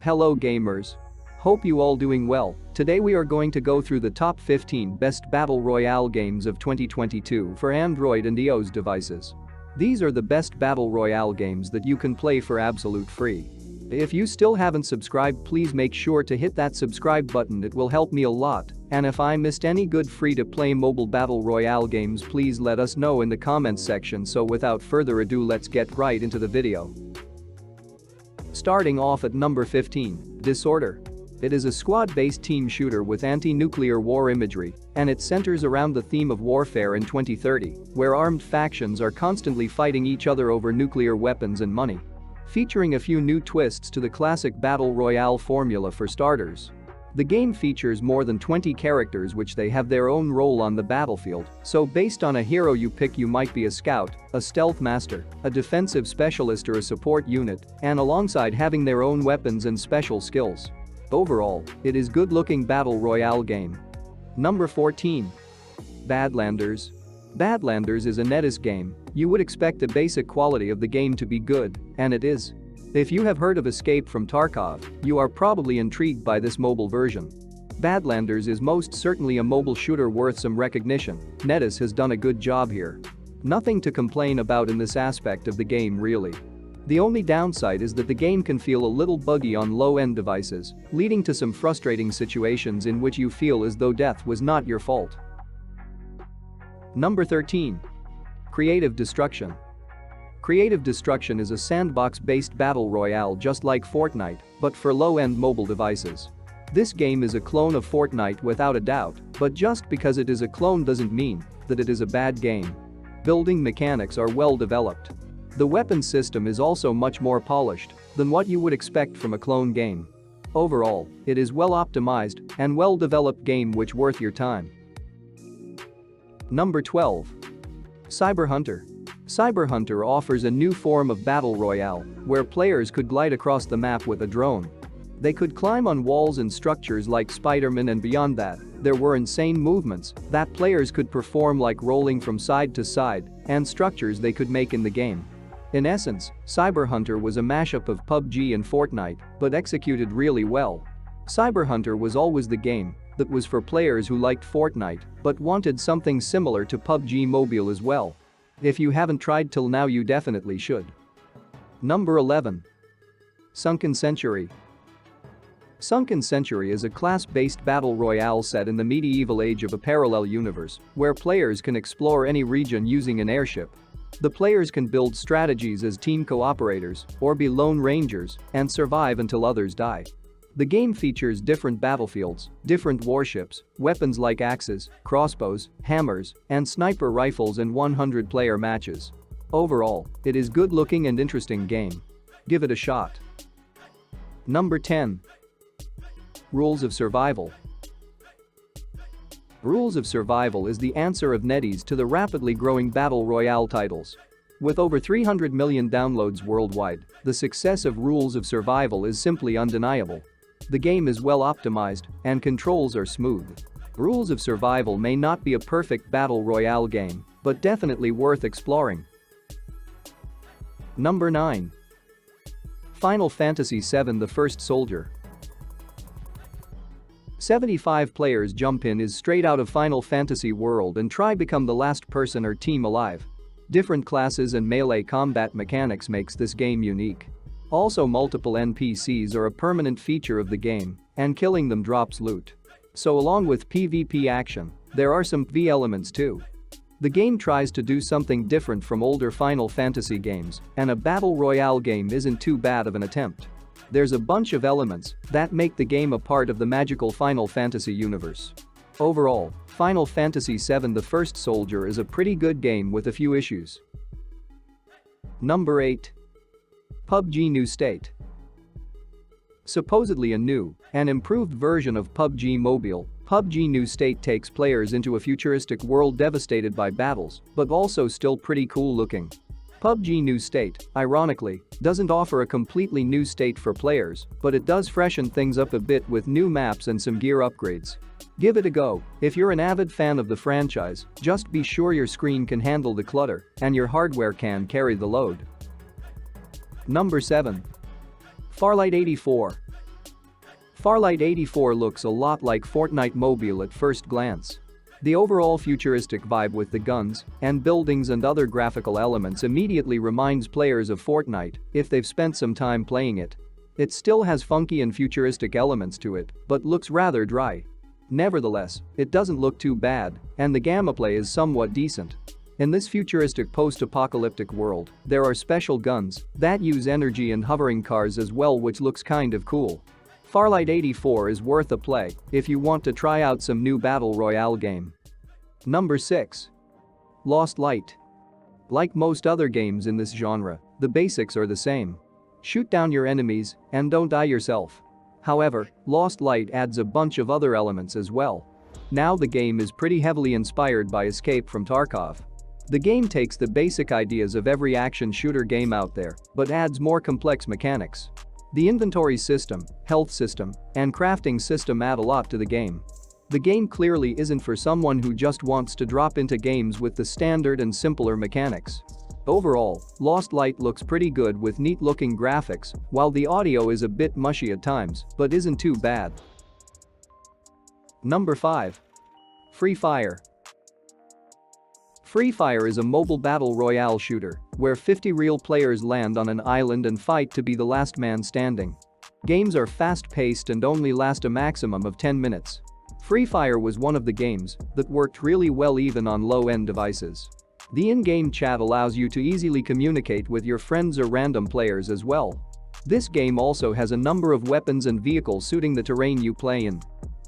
Hello gamers. Hope you all doing well. Today we are going to go through the top 15 best Battle Royale games of 2022 for Android and iOS devices. These are the best Battle Royale games that you can play for absolute free. If you still haven't subscribed, please make sure to hit that subscribe button, it will help me a lot. And if I missed any good free-to-play mobile Battle Royale games, please let us know in the comments section. So without further ado, let's get right into the video. Starting off at number 15, Disorder. It is a squad-based team shooter with anti-nuclear war imagery, and it centers around the theme of warfare in 2030, where armed factions are constantly fighting each other over nuclear weapons and money. Featuring a few new twists to the classic Battle Royale formula for starters. The game features more than 20 characters which they have their own role on the battlefield, so based on a hero you pick, you might be a scout, a stealth master, a defensive specialist or a support unit, and alongside having their own weapons and special skills. Overall, it is good-looking Battle Royale game. Number 14. Badlanders. Badlanders is a NetEase game. You would expect the basic quality of the game to be good, and it is. If you have heard of Escape from Tarkov, you are probably intrigued by this mobile version. Badlanders is most certainly a mobile shooter worth some recognition. NetEase has done a good job here. Nothing to complain about in this aspect of the game really. The only downside is that the game can feel a little buggy on low-end devices, leading to some frustrating situations in which you feel as though death was not your fault. Number 13. Creative Destruction. Creative Destruction is a sandbox-based battle royale just like Fortnite, but for low-end mobile devices. This game is a clone of Fortnite without a doubt, but just because it is a clone doesn't mean that it is a bad game. Building mechanics are well developed. The weapon system is also much more polished than what you would expect from a clone game. Overall, it is well optimized and well-developed game which worth your time. Number 12. Cyber Hunter. Cyber Hunter offers a new form of battle royale where players could glide across the map with a drone. They could climb on walls and structures like Spider-Man, and beyond that, there were insane movements that players could perform like rolling from side to side and structures they could make in the game. In essence, Cyber Hunter was a mashup of PUBG and Fortnite, but executed really well. Cyber Hunter was always the game that was for players who liked Fortnite but wanted something similar to PUBG Mobile as well. If you haven't tried till now, you definitely should. Number 11. Sunken Century. Sunken Century is a class-based battle royale set in the medieval age of a parallel universe where players can explore any region using an airship. The players can build strategies as team cooperators or be lone rangers and survive until others die. The game features different battlefields, different warships, weapons like axes, crossbows, hammers, and sniper rifles, and 100-player matches. Overall, it is good-looking and interesting game. Give it a shot. Number 10. Rules of Survival. Rules of Survival is the answer of NetEase to the rapidly growing Battle Royale titles. With over 300 million downloads worldwide, the success of Rules of Survival is simply undeniable. The game is well optimized and controls are smooth. Rules of Survival may not be a perfect Battle Royale game, but definitely worth exploring. Number 9. Final Fantasy VII: The First Soldier. 75 players jump in is straight out of Final Fantasy world and try become the last person or team alive. Different classes and melee combat mechanics makes this game unique. Also, multiple NPCs are a permanent feature of the game, and killing them drops loot. So along with PvP action, there are some PvE elements too. The game tries to do something different from older Final Fantasy games, and a battle royale game isn't too bad of an attempt. There's a bunch of elements that make the game a part of the magical Final Fantasy universe. Overall, Final Fantasy VII: The First Soldier is a pretty good game with a few issues. Number 8. PUBG New State. Supposedly a new and improved version of PUBG Mobile, PUBG New State takes players into a futuristic world devastated by battles, but also still pretty cool looking. PUBG New State, ironically, doesn't offer a completely new state for players, but it does freshen things up a bit with new maps and some gear upgrades. Give it a go. If you're an avid fan of the franchise, just be sure your screen can handle the clutter and your hardware can carry the load. Number 7. Farlight 84. Farlight 84 looks a lot like Fortnite Mobile at first glance. The overall futuristic vibe with the guns and buildings and other graphical elements immediately reminds players of Fortnite if they've spent some time playing it. It still has funky and futuristic elements to it, but looks rather dry. Nevertheless, it doesn't look too bad, and the gameplay is somewhat decent. In this futuristic post-apocalyptic world, there are special guns that use energy and hovering cars as well, which looks kind of cool. Farlight 84 is worth a play if you want to try out some new Battle Royale game. Number 6. Lost Light. Like most other games in this genre, the basics are the same. Shoot down your enemies and don't die yourself. However, Lost Light adds a bunch of other elements as well. Now the game is pretty heavily inspired by Escape from Tarkov. The game takes the basic ideas of every action shooter game out there, but adds more complex mechanics. The inventory system, health system, and crafting system add a lot to the game. The game clearly isn't for someone who just wants to drop into games with the standard and simpler mechanics. Overall, Lost Light looks pretty good with neat-looking graphics, while the audio is a bit mushy at times, but isn't too bad. Number 5. Free Fire. Free Fire is a mobile battle royale shooter where 50 real players land on an island and fight to be the last man standing. Games are fast-paced and only last a maximum of 10 minutes. Free Fire was one of the games that worked really well even on low-end devices. The in-game chat allows you to easily communicate with your friends or random players as well. This game also has a number of weapons and vehicles suiting the terrain you play in.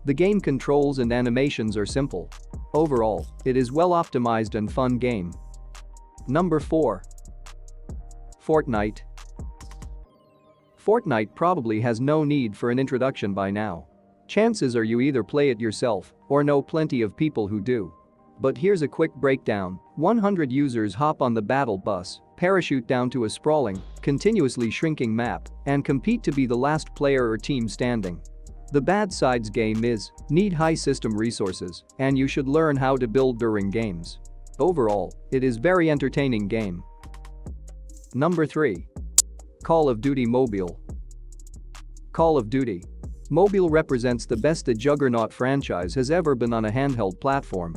The game controls and animations are simple. Overall, it is well optimized and fun game. Number 4. Fortnite. Fortnite probably has no need for an introduction by now. Chances are you either play it yourself or know plenty of people who do. But here's a quick breakdown. 100 users hop on the battle bus, parachute down to a sprawling, continuously shrinking map, and compete to be the last player or team standing. The bad sides game is, need high system resources, and you should learn how to build during games. Overall, it is very entertaining game. Number 3. Call of Duty Mobile. Call of Duty Mobile represents the best the Juggernaut franchise has ever been on a handheld platform.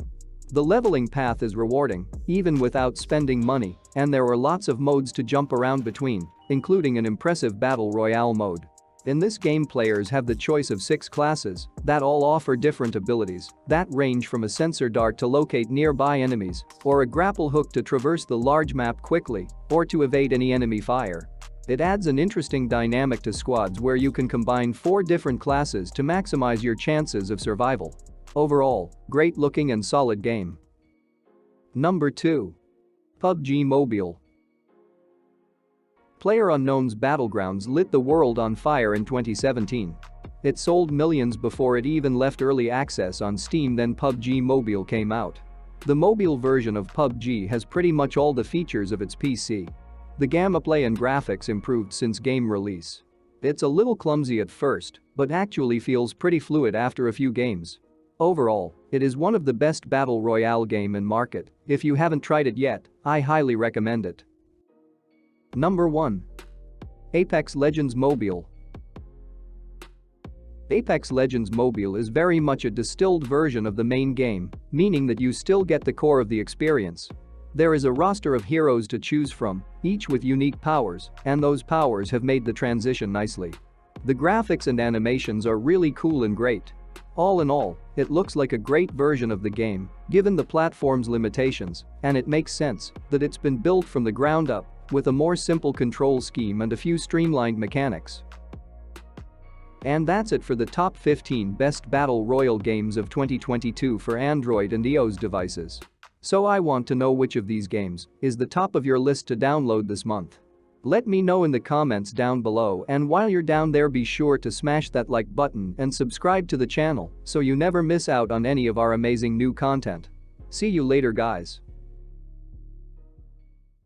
The leveling path is rewarding, even without spending money, and there are lots of modes to jump around between, including an impressive Battle Royale mode. In this game, players have the choice of 6 classes that all offer different abilities that range from a sensor dart to locate nearby enemies, or a grapple hook to traverse the large map quickly, or to evade any enemy fire. It adds an interesting dynamic to squads where you can combine 4 different classes to maximize your chances of survival. Overall, great looking and solid game. Number 2. PUBG Mobile. PlayerUnknown's Battlegrounds lit the world on fire in 2017. It sold millions before it even left early access on Steam. Then PUBG Mobile came out. The mobile version of PUBG has pretty much all the features of its PC. The gameplay and graphics improved since game release. It's a little clumsy at first, but actually feels pretty fluid after a few games. Overall, it is one of the best Battle Royale game in market. If you haven't tried it yet, I highly recommend it. Number 1. Apex Legends Mobile. Apex Legends Mobile is very much a distilled version of the main game, meaning that you still get the core of the experience. There is a roster of heroes to choose from, each with unique powers, and those powers have made the transition nicely. The graphics and animations are really cool and great. All in all, it looks like a great version of the game, given the platform's limitations, and it makes sense that it's been built from the ground up, with a more simple control scheme and a few streamlined mechanics. And that's it for the top 15 best Battle Royale games of 2022 for Android and iOS devices. So I want to know which of these games is the top of your list to download this month. Let me know in the comments down below, and while you're down there, be sure to smash that like button and subscribe to the channel so you never miss out on any of our amazing new content. See you later, guys.